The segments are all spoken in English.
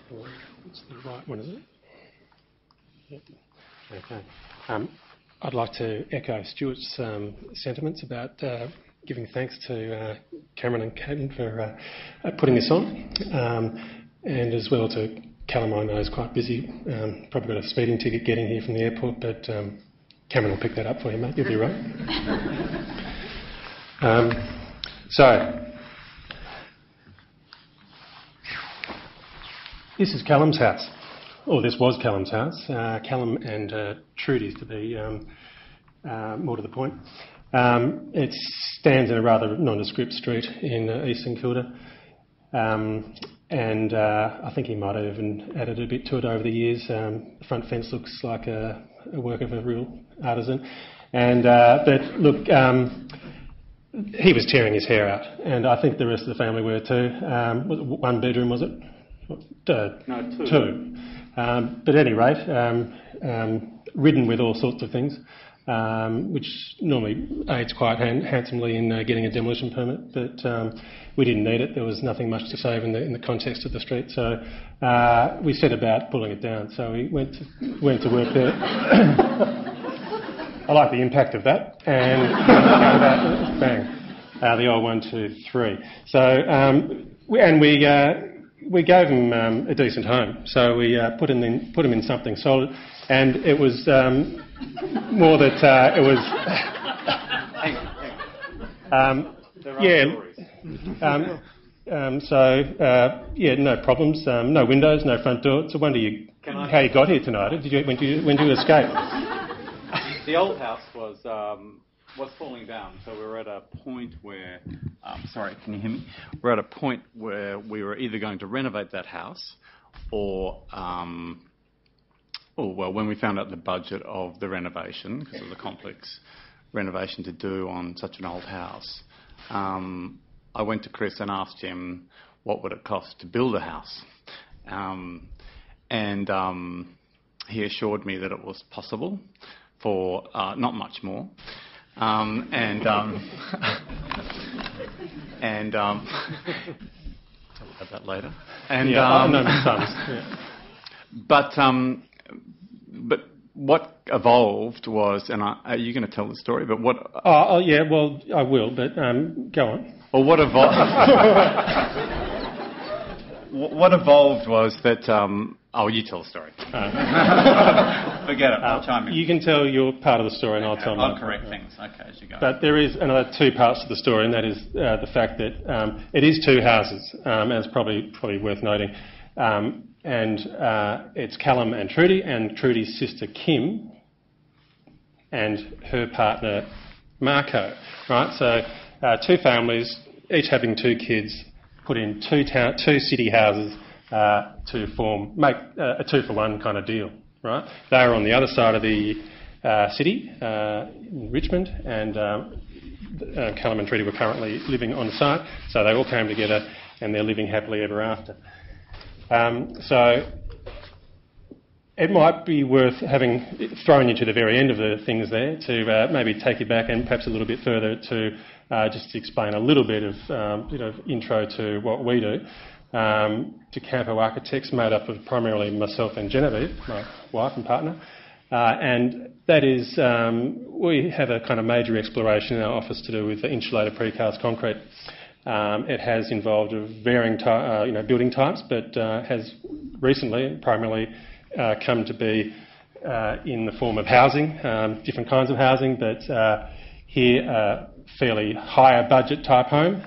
It's the right one, is it? Yep. Okay. I'd like to echo Stuart's sentiments about giving thanks to Cameron and Caden for putting this on, and as well to Callum. I know is quite busy, probably got a speeding ticket getting here from the airport, but Cameron will pick that up for you, mate. You'll be right. So, this is Callum's house. Or this was Callum's house. Callum and Trudy's, to be more to the point. It stands in a rather nondescript street in East St Kilda, and I think he might have even added a bit to it over the years. The front fence looks like a work of a real artisan. And but look, he was tearing his hair out, and I think the rest of the family were too. Was it one bedroom, was it? No, two. Two. But at any rate, ridden with all sorts of things, which normally aids quite handsomely in getting a demolition permit, but we didn't need it. There was nothing much to save in the context of the street, so we set about pulling it down. So we went to work there. I like the impact of that, and bang, the old 1, 2, 3. So we gave him a decent home, so we put him in something solid, and it was more that it was. No problems, no windows, no front door. It's a wonder how you got here tonight. When did you escape? The old house was falling down, so we were at a point where... sorry, can you hear me? We're at a point where we were either going to renovate that house or when we found out the budget of the renovation, because of the complex renovation to do on such an old house, I went to Chris and asked him what would it cost to build a house. And he assured me that it was possible for not much more. Talk about that later. But what evolved was, and are you going to tell the story? But what? Oh yeah, well I will, but go on. Well, what evolved? What evolved was that. You tell the story. Forget it. I'll chime in. You can tell your part of the story, and I'll tell mine. I'll correct things. Okay, as you go. But there is another two parts to the story, and that is the fact that it is two houses, and it's probably worth noting. And it's Callum and Trudy's sister Kim, and her partner Marco. Right, so two families, each having two kids, put in two city houses. To make a 2-for-1 kind of deal, right? They were on the other side of the city, in Richmond, and Callum and Trudy were currently living on site, so they all came together and they're living happily ever after. So it might be worth throwing you to the very end of the things there to maybe take you back and perhaps a little bit further to just explain a little bit of intro to what we do. De Campo Architects, made up of primarily myself and Genevieve, my wife and partner, and that is we have a kind of major exploration in our office to do with the insulated precast concrete. It has involved varying building types, but has recently primarily come to be in the form of housing, different kinds of housing, but here a fairly higher budget type home.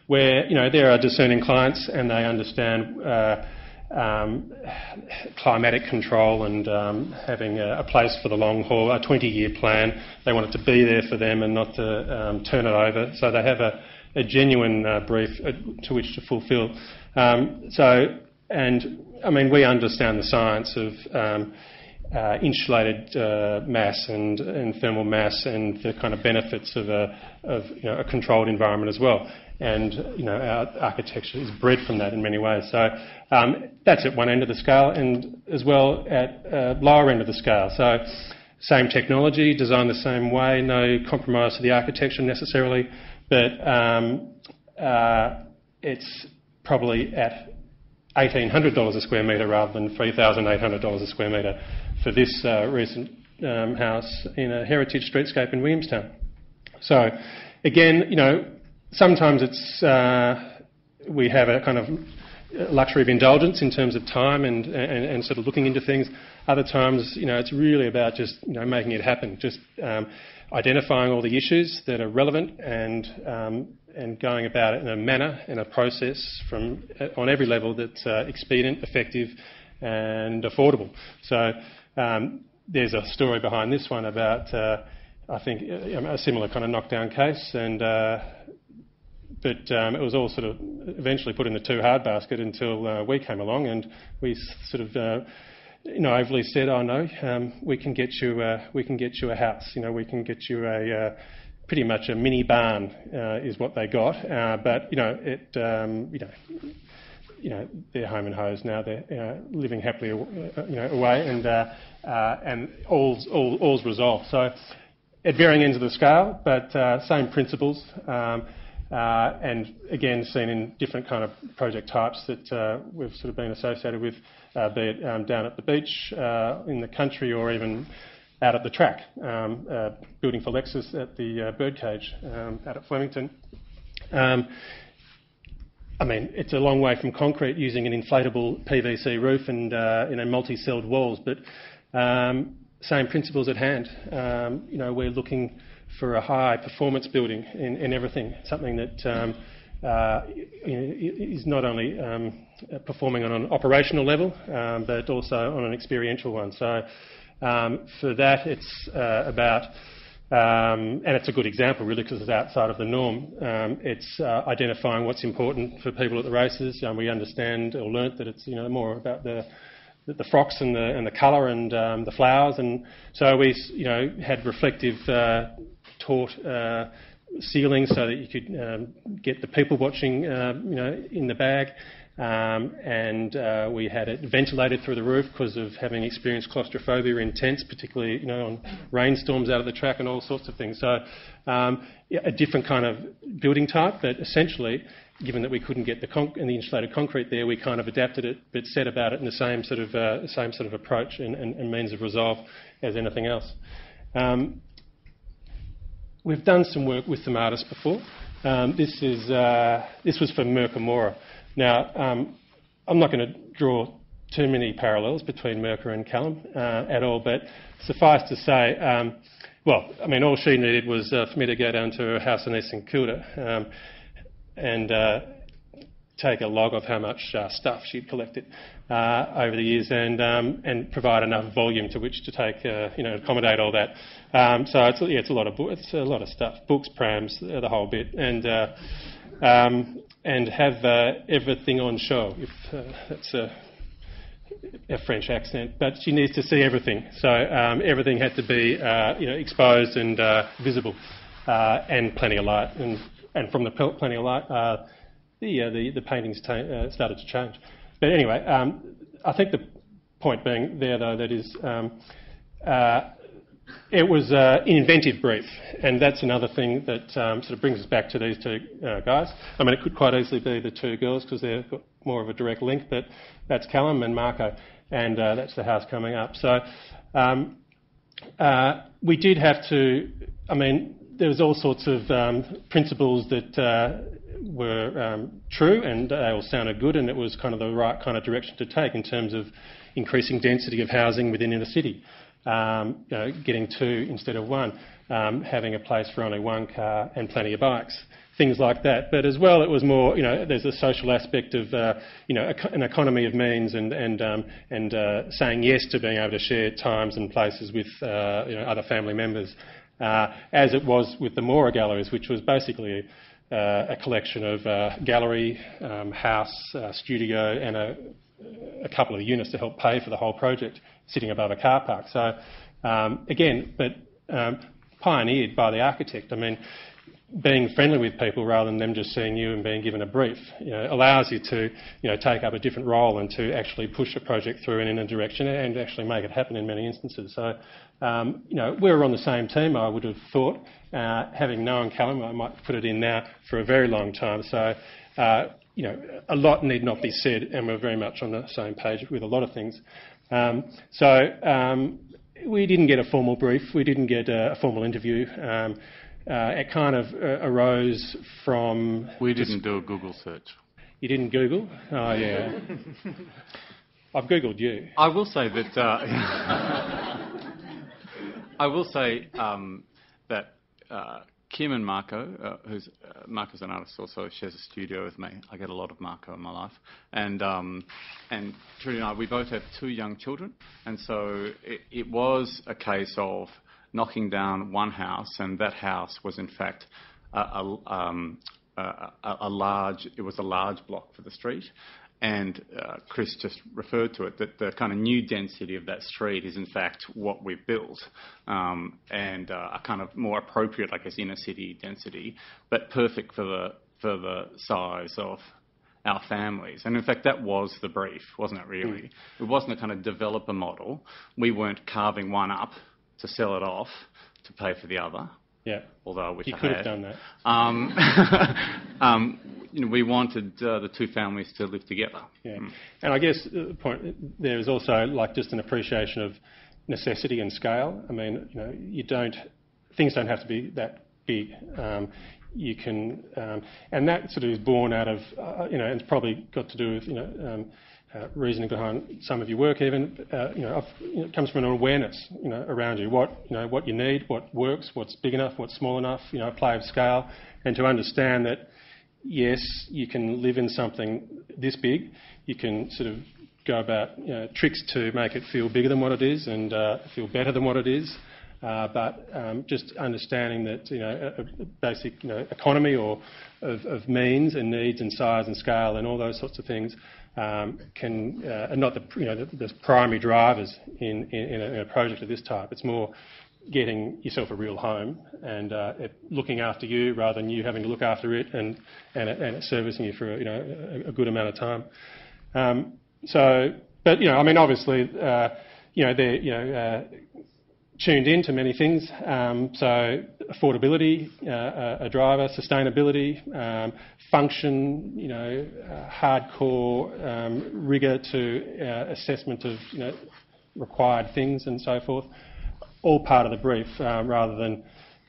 Where there are discerning clients and they understand climatic control and having a place for the long haul, a 20-year plan. They want it to be there for them and not to turn it over. So they have a genuine brief to which to fulfil. We understand the science of insulated mass and thermal mass and the kind of benefits of a controlled environment as well. And our architecture is bred from that in many ways. So that's at one end of the scale, and as well at lower end of the scale. So same technology, designed the same way, no compromise to the architecture necessarily, but it's probably at $1,800 a square metre rather than $3,800 a square metre for this recent house in a heritage streetscape in Williamstown. So, again, sometimes it's we have a kind of luxury of indulgence in terms of time and sort of looking into things. Other times, it's really about just making it happen, just identifying all the issues that are relevant and going about it in a manner and a process on every level that's expedient, effective and affordable. So there's a story behind this one about, I think, a similar kind of knockdown case, but it was all sort of eventually put in the too hard basket until we came along and we sort of naively said, "Oh no, we can get you a house. We can get you a pretty much a mini barn," is what they got. But they're home and hose now. They're living happily, away, and all's resolved. So at varying ends of the scale, but same principles. And again, seen in different kind of project types that we've sort of been associated with, be it down at the beach, in the country, or even out at the track, building for Lexus at the birdcage out at Flemington. It's a long way from concrete using an inflatable PVC roof and multi-celled walls, but same principles at hand. We're looking for a high performance building in everything, something that is not only performing on an operational level, but also on an experiential one. So for that, it's about, and it's a good example really because it's outside of the norm. It's identifying what's important for people at the races. We understand or learnt that it's more about the frocks and the colour and the flowers, and so we had reflective taut ceilings so that you could get the people watching in the bag, and we had it ventilated through the roof because of having experienced claustrophobia in tents, particularly on rainstorms out of the track and all sorts of things. So a different kind of building type, but essentially, given that we couldn't get the insulated concrete there, we kind of adapted it, but set about it in the same sort of approach and means of resolve as anything else. We've done some work with some artists before. This was for Merca. Now, I'm not going to draw too many parallels between Merca and Callum at all, but suffice to say, all she needed was for me to go down to her house in East St Kilda and take a log of how much stuff she'd collected over the years and provide enough volume to which to take, accommodate all that. So it's a lot of stuff, books, prams, the whole bit, and have everything on show. If that's a French accent, but she needs to see everything. So everything had to be exposed and visible, and plenty of light. And from the plenty of light, the paintings started to change. But anyway, I think the point being there, though, that is, it was an inventive brief, and that's another thing that sort of brings us back to these two guys. It could quite easily be the two girls because they've got more of a direct link, but that's Callum and Marco, and that's the house coming up. So we did have to, there was all sorts of principles that were true, and they all sounded good, and it was kind of the right kind of direction to take in terms of increasing density of housing within inner city, getting two instead of one, having a place for only one car and plenty of bikes, things like that. But as well, it was more, there's a social aspect of, an economy of means and saying yes to being able to share times and places with, other family members, as it was with the Mora galleries, which was basically a collection of gallery, house, studio, and a couple of units to help pay for the whole project, sitting above a car park. So pioneered by the architect. Being friendly with people rather than them just seeing you and being given a brief, allows you to, take up a different role and to actually push a project through in a direction and actually make it happen in many instances. So, we were on the same team, I would have thought, having known Callum, I might put it in now, for a very long time. So, a lot need not be said, and we're very much on the same page with a lot of things. We didn't get a formal brief. We didn't get a formal interview. It kind of arose from... We didn't do a Google search. You didn't Google? Oh, yeah. I've Googled you. I will say that... that Kim and Marco, Marco's an artist also, shares a studio with me. I get a lot of Marco in my life. And Trudy and I, we both have 2 young children. And so it was a case of knocking down one house, and that house was in fact a large block for the street. And Chris just referred to it, that the kind of new density of that street is in fact what we've built, and a kind of more appropriate, I guess, inner city density, but perfect for the size of our families. And in fact, that was the brief, wasn't it, really? It wasn't a kind of developer model. We weren't carving one up to sell it off to pay for the other. Yeah. Although I wish you I could had. have done that. We wanted the 2 families to live together. Yeah. And I guess the point there is also like just an appreciation of necessity and scale. I mean, things don't have to be that big. You can, and that sort of is born out of, and it's probably got to do with, reasoning behind some of your work even, it comes from an awareness, around you, what you need, what works, what's big enough, what's small enough, play of scale, and to understand that, yes, you can live in something this big, you can sort of go about tricks to make it feel bigger than what it is and feel better than what it is, but just understanding that, a basic, economy or of means and needs and size and scale and all those sorts of things are not the primary drivers in a project of this type. It's more getting yourself a real home and looking after you rather than you having to look after it and it servicing you for a good amount of time. Obviously, they're tuned into many things. So affordability, a driver, sustainability, function, hardcore rigour to assessment of required things and so forth. All part of the brief, rather than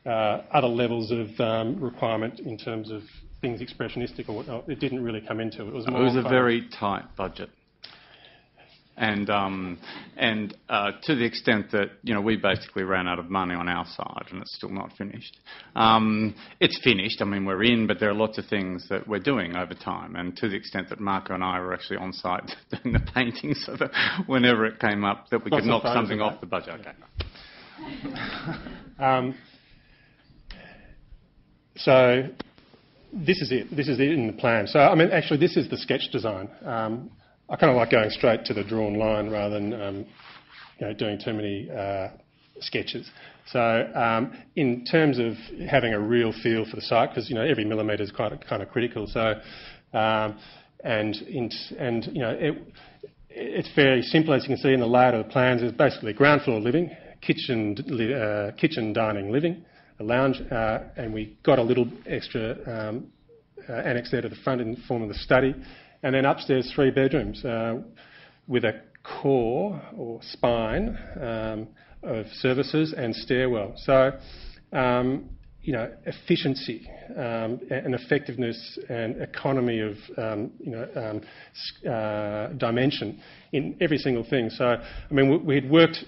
other levels of requirement in terms of things expressionistic or whatnot. It didn't really come into it. It was a very tight budget. And to the extent that, we basically ran out of money on our side and it's still not finished. It's finished, we're in, but there are lots of things that we're doing over time. And to the extent that Marco and I were actually on site doing the painting so that whenever it came up that we could knock something off the budget. Okay. So this is it. This is it in the plan. So, actually this is the sketch design. I kind of like going straight to the drawn line rather than, doing too many sketches. So, in terms of having a real feel for the site, because every millimetre is kind of critical. So, it's fairly simple, as you can see in the layout of the plans. It's basically ground floor living, kitchen, dining, living, a lounge, and we got a little extra annex there to the front in the form of the study. And then upstairs, 3 bedrooms with a core or spine of services and stairwell. So, efficiency and effectiveness and economy of, dimension in every single thing. So, we had worked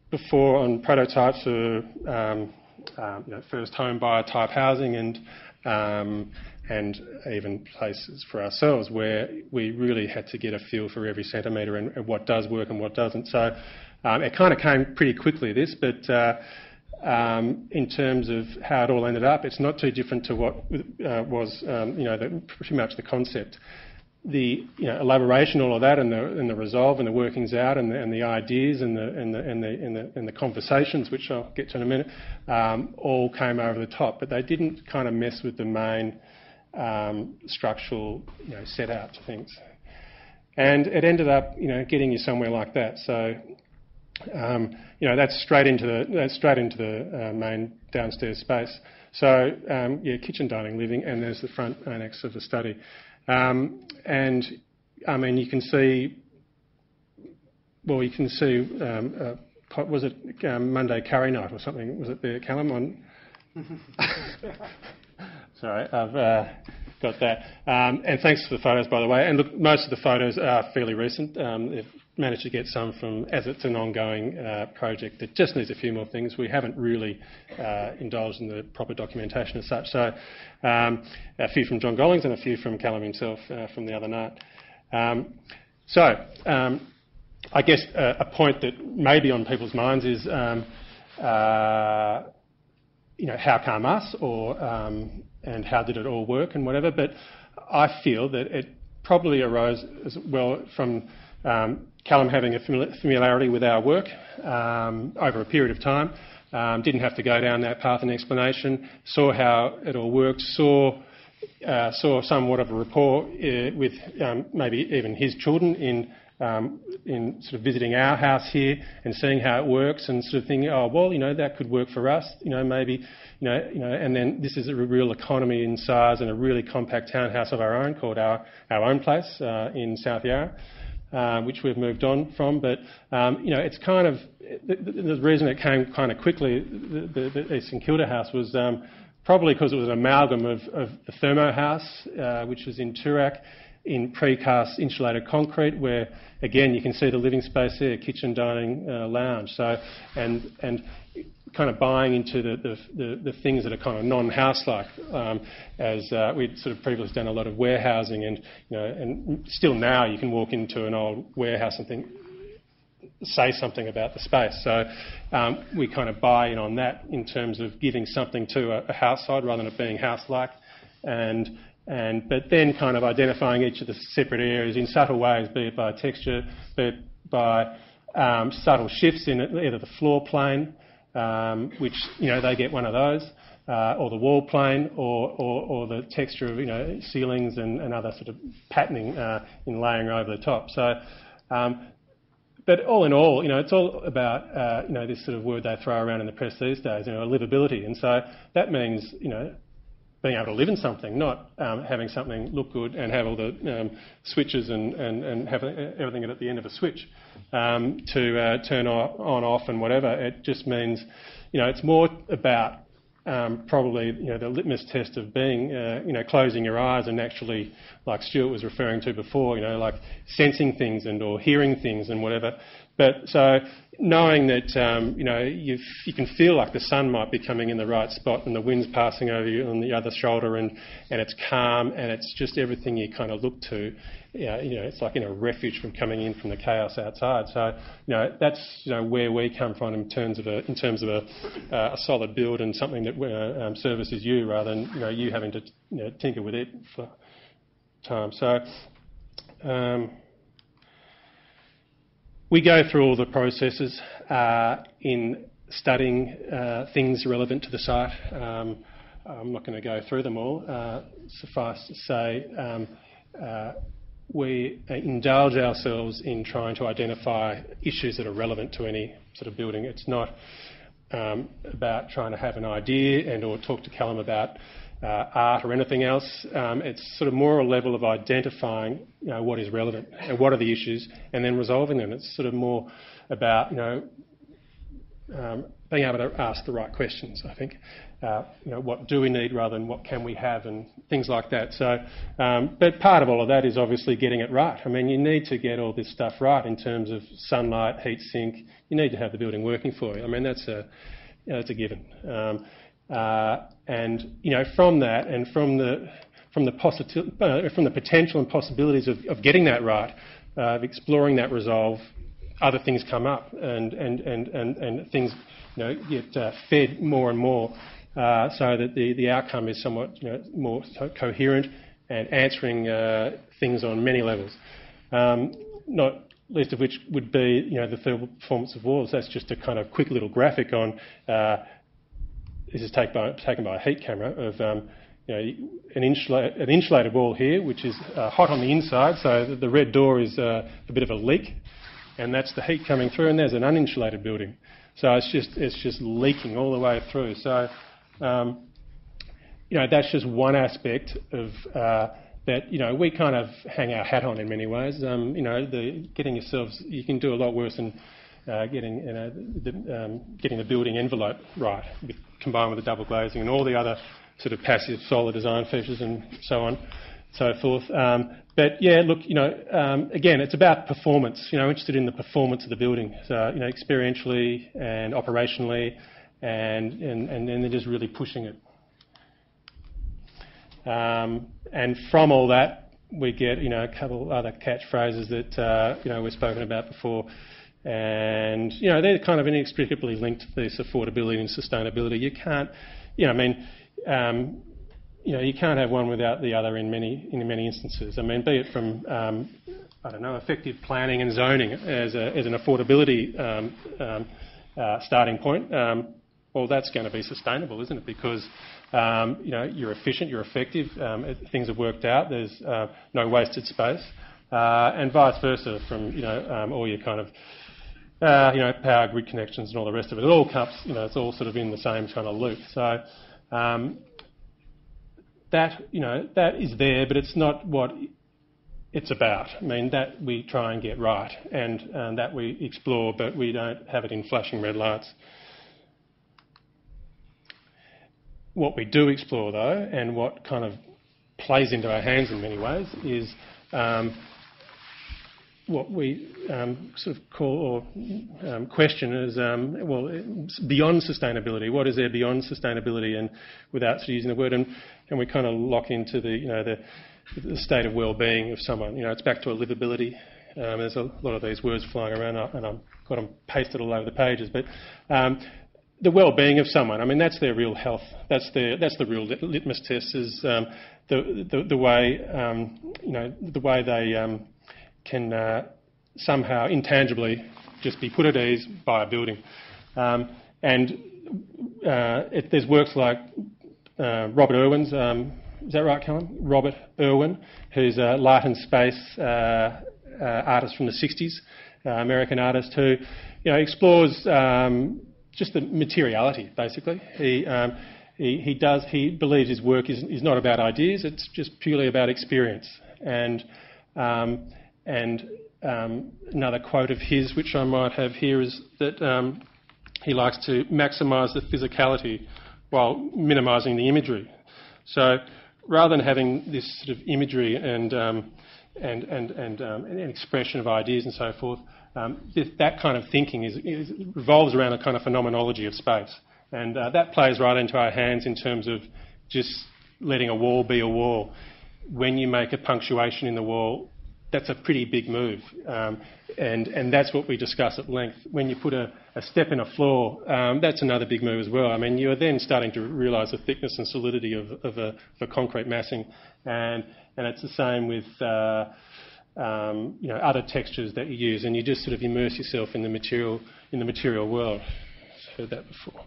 before on prototypes for, first home buyer type housing and even places for ourselves where we really had to get a feel for every centimetre and what does work and what doesn't. So it kind of came pretty quickly, this, but in terms of how it all ended up, it's not too different to what was, pretty much the concept. The elaboration, all of that, and the resolve and the workings out and the ideas and the conversations, which I'll get to in a minute, all came over the top, but they didn't kind of mess with the main structural set out to things, and it ended up getting you somewhere like that. So that's straight into the main downstairs space. So kitchen, dining, living, and there's the front annex of the study. And I mean, you can see. Well, you can see. Was it Monday curry night or something? Was it there, Callum? On. Sorry, I've got that. And thanks for the photos, by the way. And look, most of the photos are fairly recent. They've managed to get some from, as it's an ongoing project that just needs a few more things. We haven't really indulged in the proper documentation as such. So a few from John Gollings and a few from Callum himself from the other night. I guess a point that may be on people's minds is, how come us, or and how did it all work and whatever. But I feel that it probably arose as well from Callum having a familiarity with our work over a period of time. Didn't have to go down that path and explanation. Saw how it all worked. Saw somewhat of a rapport with maybe even his children in sort of visiting our house here and seeing how it works and sort of thinking, oh well, that could work for us, maybe, and then this is a real economy in size and a really compact townhouse of our own called our own place in South Yarra, which we've moved on from. But it's kind of the reason it came kind of quickly. The St Kilda house was probably because it was an amalgam of the Thermo house, which was in Toorak, in precast insulated concrete, where again you can see the living space there, kitchen, dining, lounge. So and kind of buying into the things that are kind of non-house-like, as we'd sort of previously done a lot of warehousing, and and still now you can walk into an old warehouse and say something about the space. So we kind of buy in on that in terms of giving something to a house side rather than it being house-like, but then kind of identifying each of the separate areas in subtle ways, be it by texture, be it by subtle shifts in either the floor plane, which they get one of those, or the wall plane, or the texture of ceilings and other sort of patterning in layering over the top. So, but all in all, it's all about this sort of word they throw around in the press these days, livability, and so that means being able to live in something, not having something look good and have all the switches and have everything at the end of a switch to turn on, off and whatever. It just means, it's more about probably, the litmus test of being, closing your eyes and actually, like Stuart was referring to before, like sensing things or hearing things and whatever. But so knowing that, you can feel like the sun might be coming in the right spot and the wind's passing over you on the other shoulder and it's calm and it's just everything you kind of look to. It's like a refuge from coming in from the chaos outside. So that's where we come from in terms of a solid build and something that services you rather than you having to tinker with it for time. So we go through all the processes in studying things relevant to the site. I'm not going to go through them all. Suffice to say, we indulge ourselves in trying to identify issues that are relevant to any sort of building. It's not about trying to have an idea or talk to Callum about art or anything else. It's sort of more a level of identifying what is relevant and what are the issues and then resolving them. It's sort of more about being able to ask the right questions, I think. What do we need rather than what can we have and things like that. So, but part of all of that is obviously getting it right. I mean, you need to get all this stuff right in terms of sunlight, heat sink. You need to have the building working for you. I mean, that's a given. And from that and from the potential and possibilities of getting that right, of exploring that resolve, other things come up and things get fed more and more, so that the outcome is somewhat more coherent and answering things on many levels. Not least of which would be the thermal performance of walls. That's just a kind of quick little graphic on. This is taken by a heat camera of an insulated wall here, which is hot on the inside. So the red door is a bit of a leak, and that's the heat coming through. And there's an uninsulated building, so it's just leaking all the way through. So that's just one aspect of that, we kind of hang our hat on in many ways. Getting yourselves, you can do a lot worse than getting the building envelope right, combined with the double glazing and all the other sort of passive solar design features and so on, so forth. But yeah, look, again, it's about performance. Interested in the performance of the building, so experientially and operationally, and then they're just really pushing it. And from all that, we get a couple other catchphrases that we've spoken about before, and they're kind of inextricably linked to this affordability and sustainability. You can't, you can't have one without the other in many instances. I mean, be it from effective planning and zoning as an affordability starting point. Well, that's going to be sustainable, isn't it? Because you're efficient, you're effective, things have worked out. There's no wasted space, and vice versa from all your kind of power grid connections and all the rest of it. It all comes, it's all sort of in the same kind of loop. So that is there, but it's not what it's about. I mean, that we try and get right, and that we explore, but we don't have it in flashing red lights. What we do explore, though, and what kind of plays into our hands in many ways, is what we sort of call or question as, beyond sustainability. What is there beyond sustainability, and without sort of using the word, and we kind of lock into the state of well-being of someone. It's back to a livability. There's a lot of these words flying around, and I've got them pasted all over the pages, but the well-being of someone. I mean, that's their real health. That's the real litmus test. Is the way they can somehow intangibly just be put at ease by a building. There's works like Robert Irwin's. Is that right, Callum? Robert Irwin, who's a light and space artist from the 60s, American artist who explores just the materiality, basically. He believes his work is not about ideas; it's just purely about experience. And another quote of his, which I might have here, is that he likes to maximise the physicality while minimising the imagery. So rather than having this sort of imagery and expression of ideas and so forth, that kind of thinking revolves around a kind of phenomenology of space, and that plays right into our hands in terms of just letting a wall be a wall. When you make a punctuation in the wall, that's a pretty big move, and that's what we discuss at length. When you put a step in a floor, that's another big move as well. I mean, you're then starting to realise the thickness and solidity of a concrete massing, and it's the same with other textures that you use, and you just sort of immerse yourself in the material world. I've heard that before.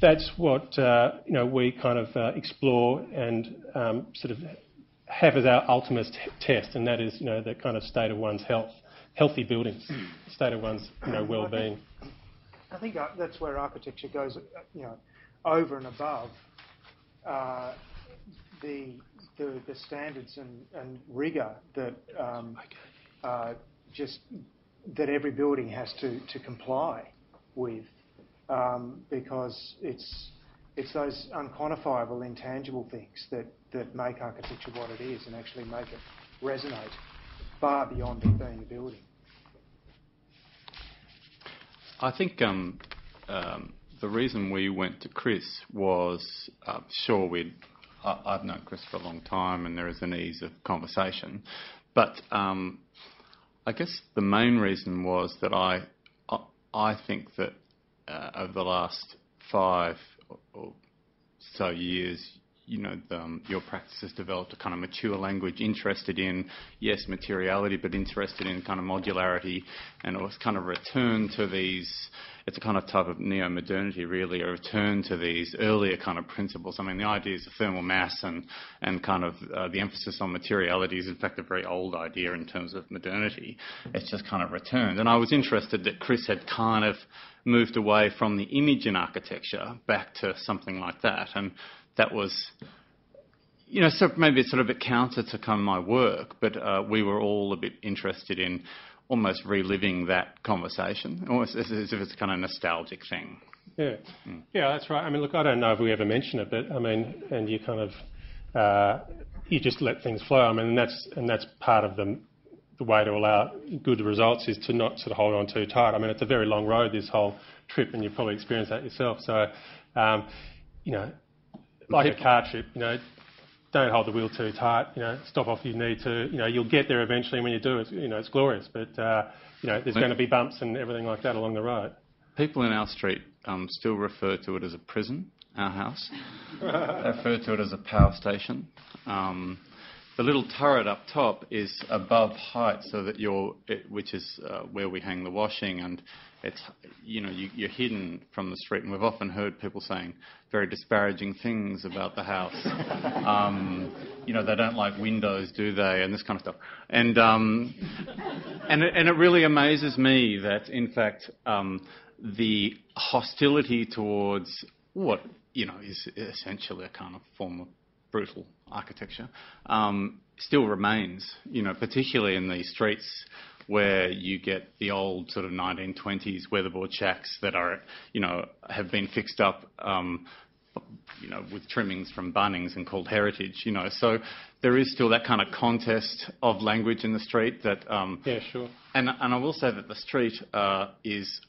That's what we kind of explore and sort of have as our ultimate test, and that is the kind of state of one's healthy buildings, state of one's well-being. I think that's where architecture goes, over and above the standards and rigour that that every building has to comply with, because it's those unquantifiable, intangible things that make architecture what it is and actually make it resonate far beyond it being a building. I think the reason we went to Chris was, I've known Chris for a long time, and there is an ease of conversation, but I guess the main reason was that I think that over the last 5 or so years, your practice has developed a kind of mature language, interested in, yes, materiality, but interested in kind of modularity, and it was kind of return to these. It's a kind of type of neo-modernity, really, a return to these earlier kind of principles. I mean, the ideas of thermal mass and kind of the emphasis on materiality is, in fact, a very old idea in terms of modernity. It's just kind of returned. And I was interested that Chris had kind of moved away from the image in architecture back to something like that. And that was so maybe it's sort of a bit counter to kind of my work, but we were all a bit interested in almost reliving that conversation, almost as if it's a kind of nostalgic thing. Yeah, yeah, that's right. I mean, look, I don't know if we ever mention it, but I mean, and you kind of you just let things flow. I mean, and that's part of the way to allow good results is to not sort of hold on too tight. I mean, it's a very long road, this whole trip, and you've probably experienced that yourself. So, like a car trip, don't hold the wheel too tight. Stop off if you need to. You'll get there eventually. When you do, it's glorious. But there's going to be bumps and everything like that along the road. People in our street still refer to it as a prison. Our house, they refer to it as a power station. The little turret up top is above height, so that which is where we hang the washing, and it's you're hidden from the street. And we've often heard people saying very disparaging things about the house. They don't like windows, do they? And this kind of stuff. And it really amazes me that in fact the hostility towards what is essentially a kind of form of brutal architecture, still remains, particularly in these streets where you get the old sort of 1920s weatherboard shacks that are, have been fixed up, with trimmings from Bunnings and called heritage, So there is still that kind of contest of language in the street that... yeah, sure. And I will say that the street is...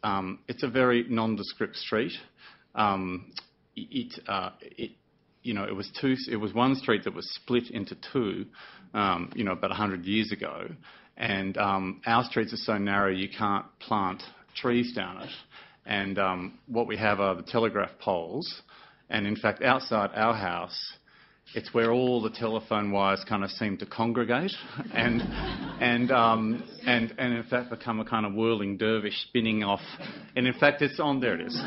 it's a very nondescript street. It was one street that was split into two, about 100 years ago, and our streets are so narrow you can't plant trees down it. And what we have are the telegraph poles, and in fact outside our house, it's where all the telephone wires kind of seem to congregate, and in fact become a kind of whirling dervish spinning off. And in fact, it's on there. It is.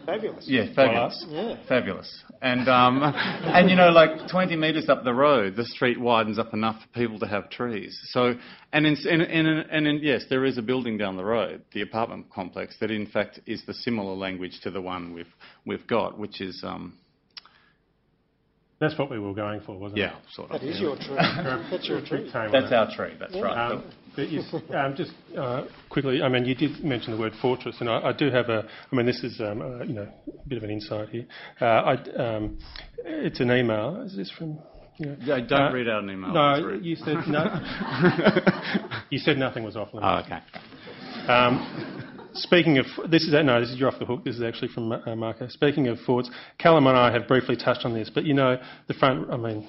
Fabulous. Yeah, fabulous. Fabulous. And like 20 metres up the road, the street widens up enough for people to have trees. So, yes, there is a building down the road, the apartment complex, that in fact is the similar language to the one we've got, which is... That's what we were going for, wasn't it? Yeah, sort of. That is your tree. That's your tree. That's our tree, that's right. But just quickly, I mean, you did mention the word fortress, and I do have this is, a bit of an insight here. It's an email. Is this from... Yeah, don't read out an email. No, you said no. You said nothing was off limits. Oh, okay. Speaking of, this is you're off the hook. This is actually from Marco. Speaking of forts, Callum and I have briefly touched on this, but the front. I mean,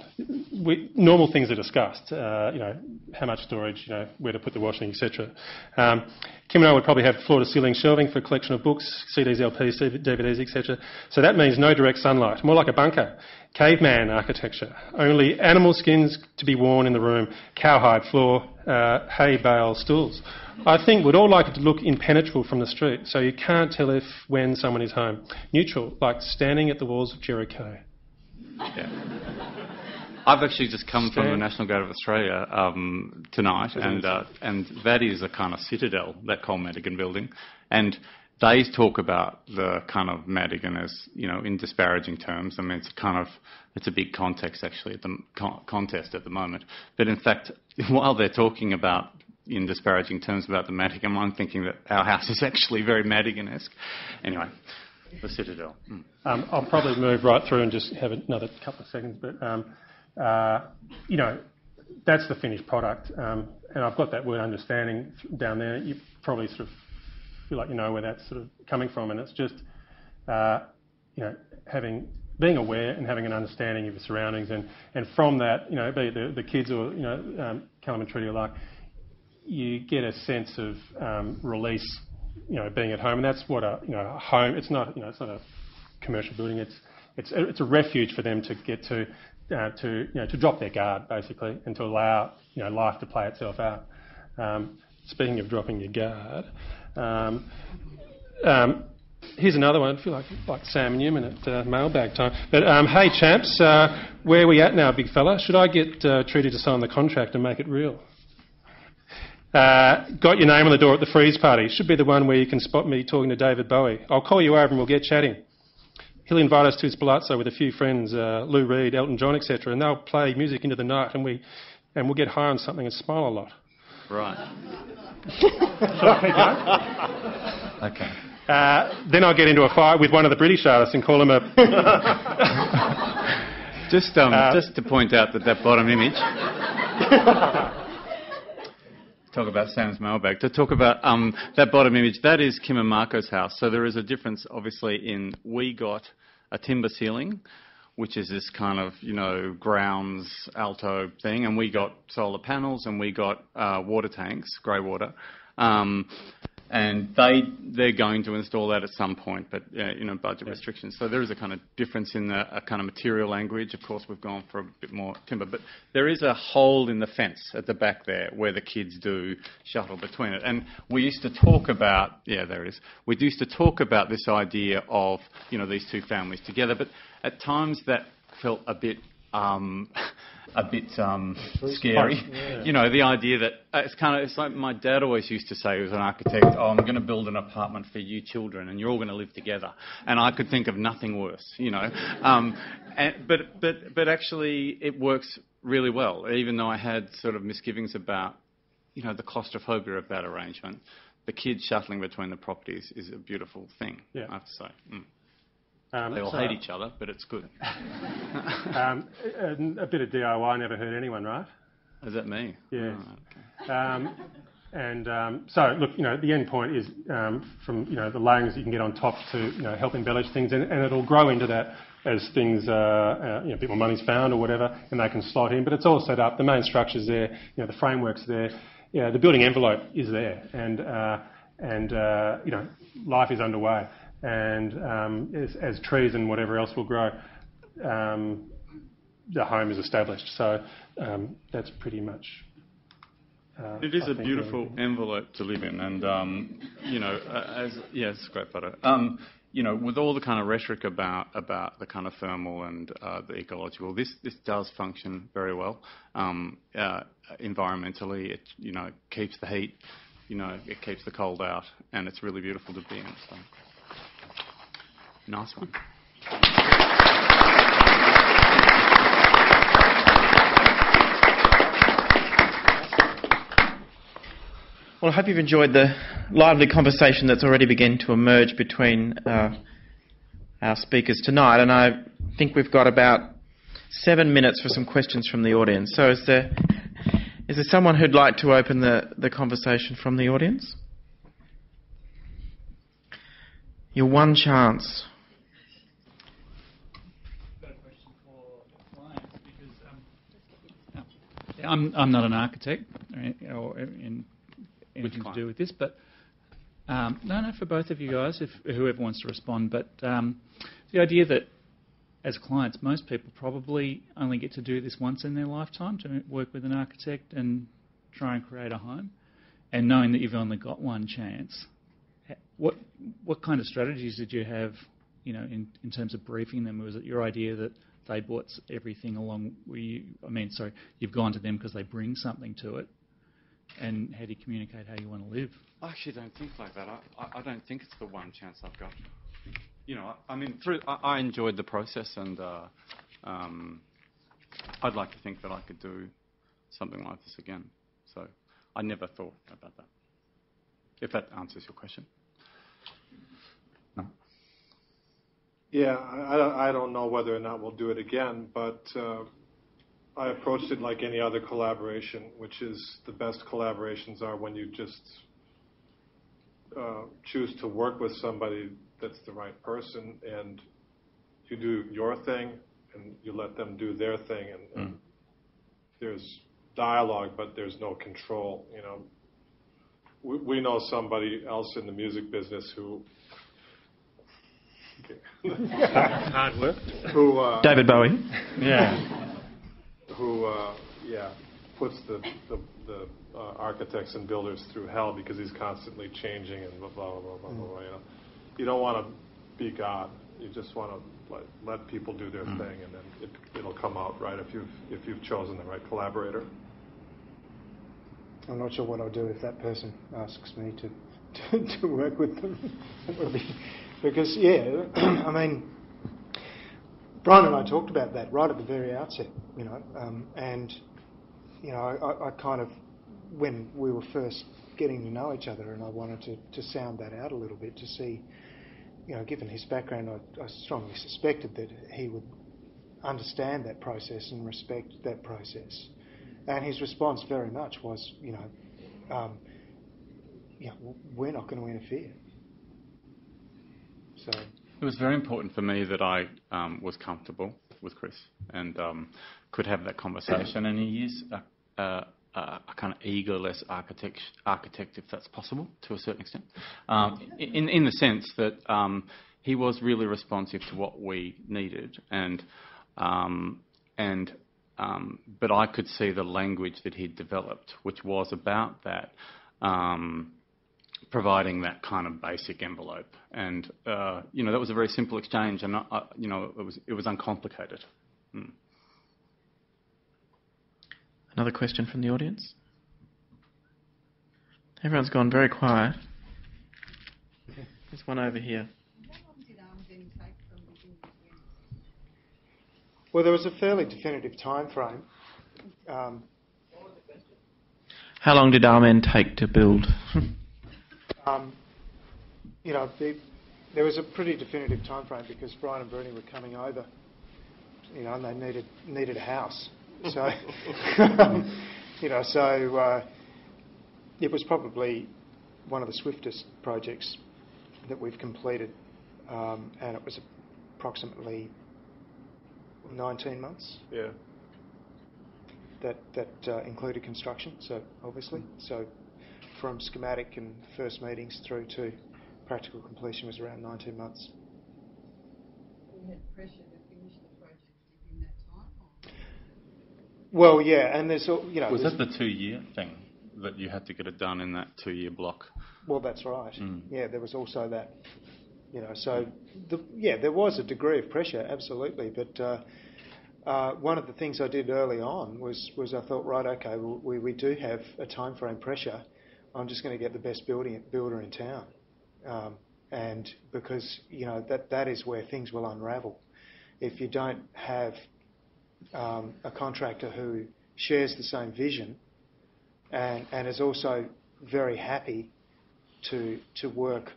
normal things are discussed. How much storage, where to put the washing, etc. Kim and I would probably have floor-to-ceiling shelving for a collection of books, CDs, LPs, DVDs, etc. So that means no direct sunlight, more like a bunker. Caveman architecture. Only animal skins to be worn in the room. Cowhide floor, hay bale stools. I think we'd all like it to look impenetrable from the street, so you can't tell when someone is home. Neutral, like standing at the walls of Jericho. Yeah. I've actually just come from the National Guard of Australia tonight, and that is a kind of citadel, that Col Madigan building, and they talk about the kind of Madigan as, in disparaging terms. I mean, it's a big context actually contest at the moment. But in fact, while they're talking about in disparaging terms about the Madigan, I'm thinking that our house is actually very Madigan-esque. Anyway, the citadel. I'll probably move right through and just have another couple of seconds, but that's the finished product, and I've got that word understanding down there. You probably sort of feel like you know where that's sort of coming from, and it's just being aware and having an understanding of your surroundings, and from that, be it the kids or Callum and Trudy alike, you get a sense of release, being at home, and that's what a home. It's not it's not a commercial building. It's a refuge for them to get to drop their guard basically, and to allow life to play itself out. Speaking of dropping your guard, here's another one. I feel like Sam Newman at mailbag time. But hey chaps, where are we at now, big fella? Should I get Trudy to sign the contract and make it real? Got your name on the door at the freeze party. Should be the one where you can spot me talking to David Bowie. I'll call you over and we'll get chatting. he'll invite us to his palazzo with a few friends, Lou Reed, Elton John, etc., and they'll play music into the night, and we'll get high on something and smile a lot. Right. Shall I keep going? Okay. Then I'll get into a fight with one of the British artists and call him a... Just to point out that bottom image... Talk about Sam's mailbag. To talk about that bottom image, that is Kim and Marco's house. So there is a difference, obviously, in we got a timber ceiling, which is this kind of, grounds alto thing, and we got solar panels and we got water tanks, grey water. And they're going to install that at some point, but budget restrictions. So there is a kind of difference in a kind of material language. Of course, we've gone for a bit more timber, but there is a hole in the fence at the back there where the kids do shuttle between it. And we used to talk about, there it is. We used to talk about this idea of these two families together, but at times that felt a bit scary. Yeah. The idea that it's like my dad always used to say, he was an architect, I'm going to build an apartment for you children and you're all going to live together. And I could think of nothing worse, But actually it works really well, even though I had sort of misgivings about, the claustrophobia of that arrangement. The kids shuttling between the properties is a beautiful thing, I have to say. They all hate each other, but it's good. A bit of DIY never hurt anyone, right? Is that me? Yeah. Oh, okay. So, look, the end point is from, the layings that you can get on top to, help embellish things, and it'll grow into that as things, a bit more money's found or whatever, and they can slot in. But it's all set up. The main structure's there. The framework's there. The building envelope is there, and life is underway. And as trees and whatever else will grow, the home is established. So that's pretty much... it is a beautiful envelope to live in, and it's a great photo. With all the kind of rhetoric about the kind of thermal and the ecological, this does function very well. Environmentally, it keeps the heat, it keeps the cold out, and it's really beautiful to be in. So. Nice one. Well, I hope you've enjoyed the lively conversation that's already begun to emerge between our speakers tonight, and I think we've got about 7 minutes for some questions from the audience. So is there someone who'd like to open the conversation from the audience? Your one chance. I'm not an architect or in anything to do with this, but no, for both of you guys, if whoever wants to respond. But the idea that as clients, most people probably only get to do this once in their lifetime, to work with an architect and try and create a home, and knowing that you've only got one chance, what kind of strategies did you have, in terms of briefing them? Was it your idea that they brought everything along? You've gone to them because they bring something to it, and how do you communicate how you want to live? I actually don't think like that. I don't think it's the one chance I've got. I enjoyed the process, and I'd like to think that I could do something like this again. So I never thought about that. If that answers your question. No. Yeah, I don't know whether or not we'll do it again, but I approached it like any other collaboration, which is the best collaborations are when you just choose to work with somebody that's the right person, and you do your thing and you let them do their thing, and there's dialogue, but there's no control. We know somebody else in the music business who hard work. David Bowie. Yeah. Who puts the architects and builders through hell because he's constantly changing and blah blah blah blah blah. You don't want to be God. You just want to let people do their thing, and then it'll come out right if you've chosen the right collaborator. I'm not sure what I'll do if that person asks me to work with them. Because Brian and I talked about that right at the very outset, and I kind of, when we were first getting to know each other, and I wanted to sound that out a little bit to see, given his background, I strongly suspected that he would understand that process and respect that process. And his response very much was, we're not going to interfere. So it was very important for me that I was comfortable with Chris and could have that conversation. And he is a kind of egoless architect, if that's possible, to a certain extent, in the sense that he was really responsive to what we needed, but I could see the language that he'd developed, which was about that, providing that kind of basic envelope. And that was a very simple exchange, and it was uncomplicated. Another question from the audience? Everyone's gone very quiet. There's one over here. Well, there was a fairly definitive time frame. How long did Amen take to build? There was a pretty definitive time frame because Brian and Bernie were coming over, and they needed a house. So, it was probably one of the swiftest projects that we've completed, and it was approximately 19 months. Yeah. That included construction, so obviously. So from schematic and first meetings through to practical completion was around 19 months. You had pressure to finish the project within that time? Or? Well, yeah, and there's Was that the 2-year thing that you had to get it done in that 2-year block? Well, that's right. Yeah, there was also that. So there was a degree of pressure, absolutely. But one of the things I did early on was I thought, right, okay, well, we do have a time frame pressure. I'm just going to get the best builder in town, and because that is where things will unravel. If you don't have a contractor who shares the same vision and is also very happy to work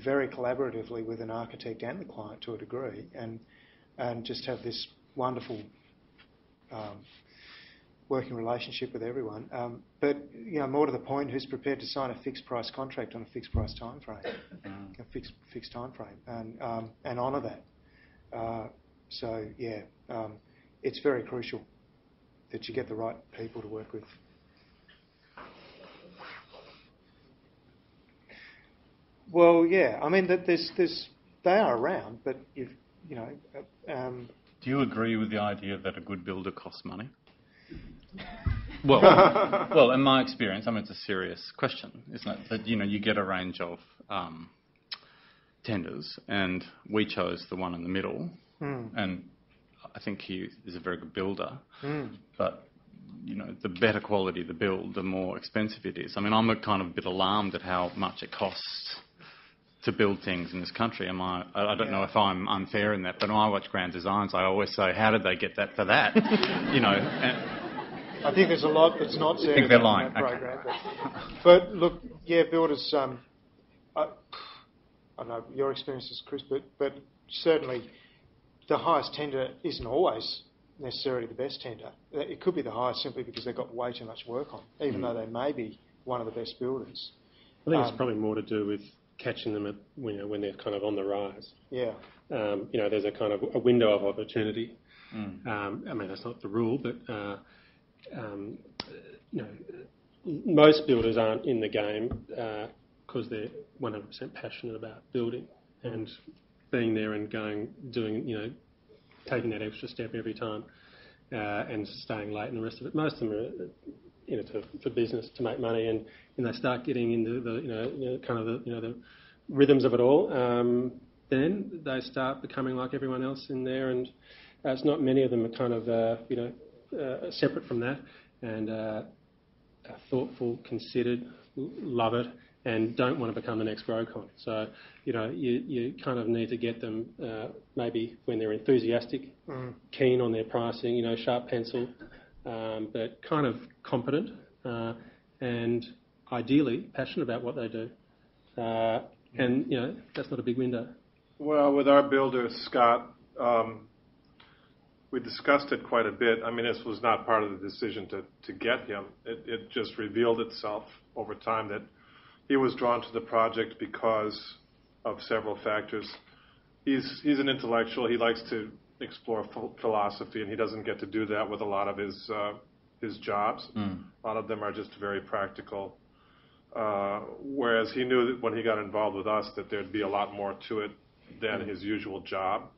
very collaboratively with an architect and the client to a degree, and just have this wonderful working relationship with everyone. But more to the point, who's prepared to sign a fixed price contract on a fixed price time frame, a fixed time frame, and honour that. It's very crucial that you get the right people to work with. Well, yeah. I mean, they are around, but Do you agree with the idea that a good builder costs money? Well, in my experience, it's a serious question, isn't it? That you get a range of tenders, and we chose the one in the middle, and I think he is a very good builder, but the better quality the build, the more expensive it is. I'm a kind of a bit alarmed at how much it costs to build things in this country. I don't know if I'm unfair in that, but when I watch Grand Designs, I always say, how did they get that for that? I think there's a lot that's not said in that program. Okay. But look, yeah, builders. I don't know your experiences, Chris, but certainly the highest tender isn't always necessarily the best tender. It could be the highest simply because they've got way too much work on, even though they may be one of the best builders. I think it's probably more to do with catching them at when they're kind of on the rise. Yeah. There's a kind of a window of opportunity. That's not the rule, but most builders aren't in the game because they're 100% passionate about building and being there and taking that extra step every time and staying late and the rest of it. Most of them are for business, to make money, and they start getting into the rhythms of it all. Then they start becoming like everyone else in there, and it's not many of them are kind of separate from that and thoughtful, considered, love it, and don't want to become the next Grocon. So, you kind of need to get them maybe when they're enthusiastic, keen on their pricing, sharp pencil, but kind of competent and ideally passionate about what they do. And, that's not a big window. Well, with our builder, Scott, we discussed it quite a bit. I mean, this was not part of the decision to get him. It just revealed itself over time that he was drawn to the project because of several factors. He's an intellectual. He likes to explore philosophy, and he doesn't get to do that with a lot of his jobs. A lot of them are just very practical. Whereas he knew that when he got involved with us that there'd be a lot more to it than his usual job.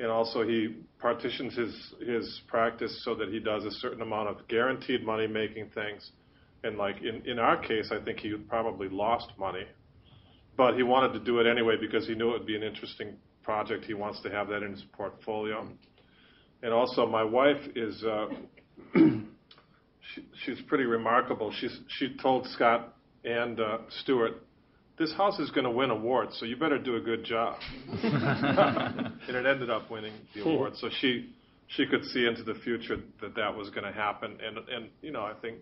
And also he partitions his practice so that he does a certain amount of guaranteed money-making things. And like in our case, I think he probably lost money. But he wanted to do it anyway because he knew it would be an interesting project. He wants to have that in his portfolio. And also my wife is, she's pretty remarkable. She told Scott and Stuart, this house is going to win awards, so you better do a good job. And it ended up winning the award. So she could see into the future that was going to happen. And I think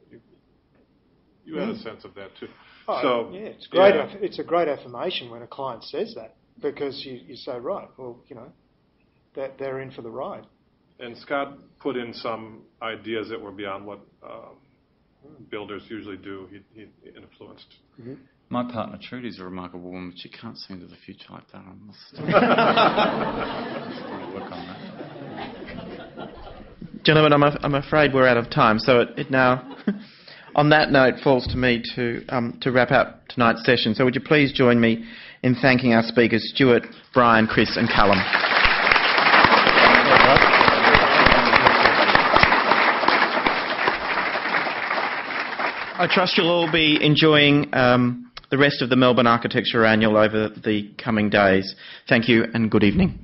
you had a sense of that too. Oh, so yeah, it's great. Yeah. It's a great affirmation when a client says that, because you say, right, well, that they're in for the ride. And Scott put in some ideas that were beyond what builders usually do. He influenced. Mm-hmm. My partner Trudy's a remarkable woman, but she can't see into the future like that. I must work on that. Gentlemen, I'm afraid we're out of time, so it now, on that note, falls to me to wrap up tonight's session. So would you please join me in thanking our speakers, Stuart, Brian, Chris and Callum. I trust you'll all be enjoying the rest of the Melbourne Architecture Annual over the coming days. Thank you and good evening.